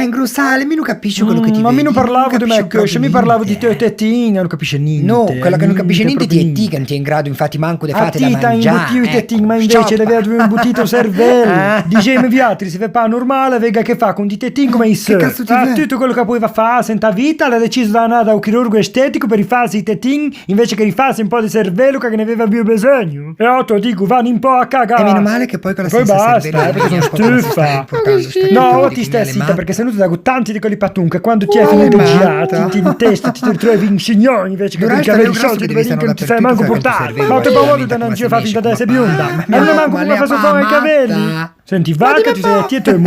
ingrossare, mi non capisci quello che ti Ma vedi. mi non parlavo di me, capisci mi parlavo di proprio te tettina, non capisce niente. No, quella che non capisce niente ti è proprio ti che non ti è in grado, infatti manco di A fate da tita mangiare. imbottivo tettin, ma invece deve avere un imbotito cervello. Dicemi viatri, se fa normale, vega che fa con di tettin come i Che cazzo ti vede? tutto quello che poi va a fare senta vita, l'ha deciso da andare da un chirurgo estetico per rifarsi i tettin invece che rifarsi un po' di cervello che ne aveva più bisogno. E otto dico, vanno un po' a cagare. E meno male che poi con la Poi senza basta, cervello perché sono proprio stufa. No, ti stai zitta perché sei venuto da tanti di quelli patun che quando ti Oh, hai finito ma- girati in testa ti ritrovi in signore invece che Durante perché avevi le i soldi grosse che devi non stare ti sei manco dappertutto, portato. perché Ma te serve, paura veramente, non ci come fa si finta di esce, essere bionda. ma E non no, manco ma come lei fa fa sopra i matta. capelli. Senti, vacca, ti sei tieto e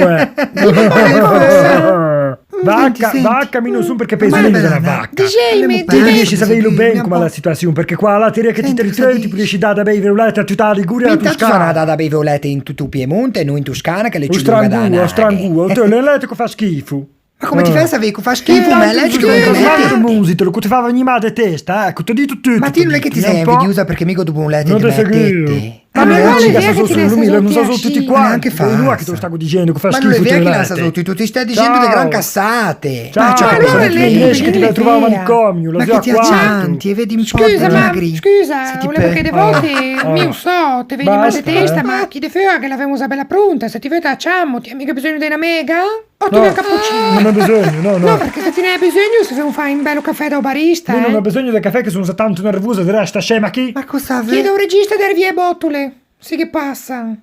Vacca, mi non sono perché penso lì della vacca. Ti riesci a sapere bene come è la situazione, perché qua la teoria che ti ritrovi ti riesci a dare bei violette a tutta la Liguria e la Intanto sono Toscana. andata a bei violette in tutto Piemonte e non in Toscana che le O ci dura da stranguo, o stranguo, te l'elettrico fa schifo. Ma come ti fai a sapere che fa schifo? Ma lei ci come il musito, che ti fa venire male di testa, ecco, ti dico tutto. Ma ti non è che ti sei invidiosa perché mica dopo un letto Non ti te seguivo. mettete? Ma non non è è vero che che ti sono laissa non so tutti tutti asci. quanti. Neanche fa. Non è che te lo stavo dicendo, che fa Ma non schifo. è vero che la te sa tutti, tu ti stai dicendo Ciao. le gran cazzate. Ciao, Ma allora non lei riesci che ti vai a trovare un vera. manicomio, lo Ma so che ti qua. accianti e vedi un po' Scusa, di ma magri. scusa, Se ti volevo che de volte Ah. io so, te vedi mal di Basta, testa, ma chi de fea che l'avevamo già bella pronta, se ti vede acciamo, ti hai mica bisogno di una mega? O tu No, un cappuccino? non ho bisogno, no. No, perché se ti ne hai bisogno, se non fai un bello caffè da barista, Io non ho bisogno del caffè che sono tanto nervoso, di resta scema chi? Ma cosa Chiedo a un regista di vie bottole. Sì che passa.